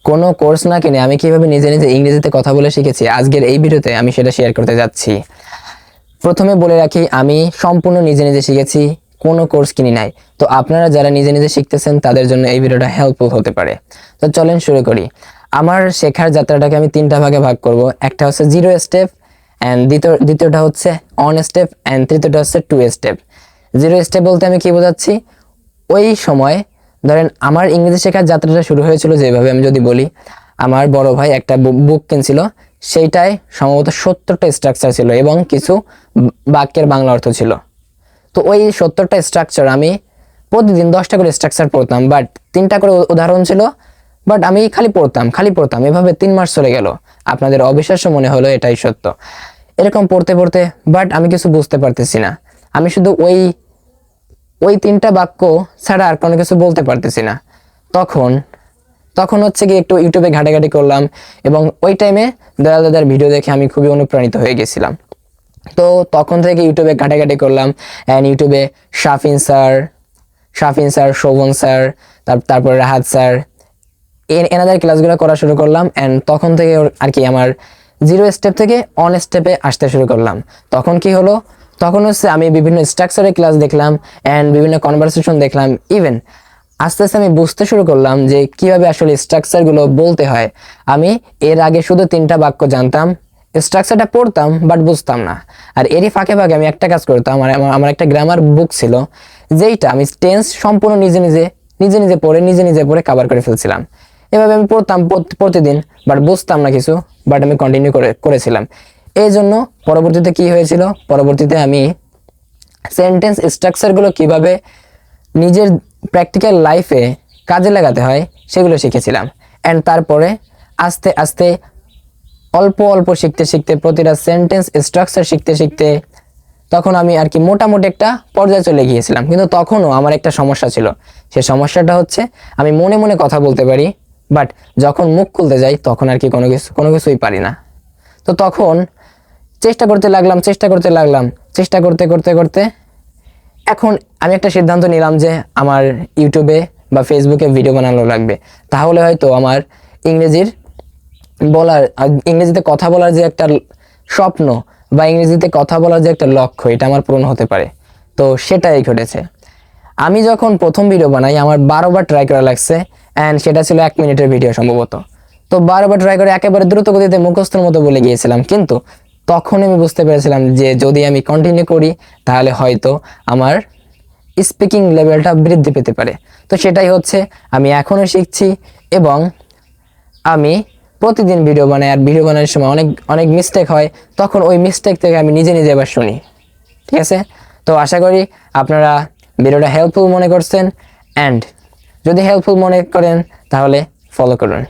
কোনো কোর্স না কিনে আমি কিভাবে নিজে নিজে ইংরেজিতে কথা বলে শিখেছি, আজকের এই ভিডিওতে আমি সেটা শেয়ার করতে যাচ্ছি। প্রথমে বলে রাখি, আমি সম্পূর্ণ নিজে নিজে শিখেছি, কোনো কোর্স কিনি নাই। তো আপনারা যারা নিজে নিজে শিখতেছেন তাদের জন্য এই ভিডিওটা হেল্পফুল হতে পারে। তো চলেন শুরু করি। আমার শেখার যাত্রাটাকে আমি তিনটা ভাগে ভাগ করব। একটা হচ্ছে 0 স্টেপ, অ্যান্ড দ্বিতীয়টা হচ্ছে 1 স্টেপ, অ্যান্ড তৃতীয়টা হচ্ছে 2 স্টেপ। 0 স্টেপ বলতে আমি কি বোঝাচ্ছি, ওই সময় ধরেন আমার ইংরেজি শেখার যাত্রাটা শুরু হয়েছিল যেভাবে, আমি যদি বলি, আমার বড় ভাই একটা বুক কিনছিল, সেইটায় সম্ভবত 70টা স্ট্রাকচার ছিল এবং কিছু বাক্যের বাংলা অর্থ ছিল। তো ওই 70টা স্ট্রাকচার আমি প্রতিদিন 10টা করে স্ট্রাকচার পড়তাম, বাট 3টা করে উদাহরণ ছিল, বাট আমি খালি পড়তাম এভাবে 3 মাস চলে গেল। আপনাদের অবিশ্বাস্য মনে হলো, এটাই সত্য। এরকম পড়তে পড়তে বাট আমি কিছু বুঝতে পারতেছি না। আমি শুধু ওই 3টা বাক্য ছাড়া আর কোনো কিছু বলতে পারতেছি না। তখন হচ্ছে কি একটু ইউটিউবে ঘাটাঘাটি করলাম, এবং ওই টাইমে দয়াল দাদার ভিডিও দেখে আমি খুবই অনুপ্রাণিত হয়ে গেছিলাম। তো তখন থেকে ইউটিউবে ঘাটাঘাটি করলাম, অ্যান্ড ইউটিউবে শাফিন স্যার, শোভন স্যার, তারপরে রাহাত স্যার, এনাদের ক্লাসগুলো করা শুরু করলাম। অ্যান্ড তখন থেকে আর কি আমার 0 স্টেপ থেকে 1 স্টেপে আসতে শুরু করলাম। তখন কি হলো, তখন হচ্ছে আমি বিভিন্ন স্ট্রাকচারের ক্লাস দেখলাম, অ্যান্ড বিভিন্ন কনভারসেশন দেখলাম। ইভেন আস্তে আস্তে আমি বুঝতে শুরু করলাম যে কিভাবে আসলে স্ট্রাকচারগুলো বলতে হয়। আমি এর আগে শুধু 3টা বাক্য জানতাম, স্ট্রাকচারটা পড়তাম বাট বুঝতাম না। আর এরই ফাঁকে ফাঁকে আমি একটা কাজ করতাম, আমার একটা গ্রামার বুক ছিল, যেইটা আমি টেন্স সম্পূর্ণ নিজে নিজে পড়ে কভার করে ফেলছিলাম। এভাবে আমি পড়তাম প্রতিদিন, বাট বুঝতাম না কিছু, বাট আমি কন্টিনিউ করেছিলাম। এই জন্য পরবর্তীতে কি হয়েছিল, পরবর্তীতে আমি সেন্টেন্স স্ট্রাকচারগুলো কিভাবে নিজের প্র্যাকটিক্যাল লাইফে কাজে লাগাতে হয় সেগুলো শিখেছিলাম। অ্যান্ড তারপরে আস্তে আস্তে অল্প শিখতে শিখতে, প্রতিটা সেন্টেন্স স্ট্রাকচার শিখতে শিখতে, তখন আমি আর কি মোটামুটি একটা পর্যায়ে চলে গিয়েছিলাম। কিন্তু তখনও আমার একটা সমস্যা ছিল। সে সমস্যাটা হচ্ছে, আমি মনে মনে কথা বলতে পারি, বাট যখন মুখ খুলতে যাই তখন আর কি কোনো কিছুই পারি না। তো তখন চেষ্টা করতে লাগলাম, চেষ্টা করতে এখন আমি একটা সিদ্ধান্ত নিলাম যে আমার ইউটিউবে বা ফেসবুকে ভিডিও বানানো লাগবে। তাহলে হয়তো আমার ইংরেজিতে কথা বলার যে একটা স্বপ্ন, বা ইংরেজিতে কথা বলার যে একটা লক্ষ্য, এটা আমার পূরণ হতে পারে। তো সেটাই ঘটেছে। আমি যখন প্রথম ভিডিও বানাই, আমার 12 বার ট্রাই করা লাগছে, অ্যান্ড সেটা ছিল 1 মিনিটের ভিডিও সম্ভবত। তো 12 বার ট্রাই করে একেবারে দ্রুত গতিতে মুখস্থের মতো বলে গিয়েছিলাম। কিন্তু তখন আমি বুঝতে পেরেছিলাম যে যদি আমি কন্টিনিউ করি তাহলে হয়তো আমার স্পিকিং লেভেলটা বৃদ্ধি পেতে পারে। তো সেটাই হচ্ছে, আমি এখনও শিখছি, এবং আমি প্রতিদিন ভিডিও বানাই। আর ভিডিও বানানোর সময় অনেক মিস্টেক হয়, তখন ওই মিস্টেক থেকে আমি নিজে এবার শুনি। ঠিক আছে? তো আশা করি আপনারা ভিডিওটা হেল্পফুল মনে করছেন, অ্যান্ড যদি হেল্পফুল মনে করেন তাহলে ফলো করুন।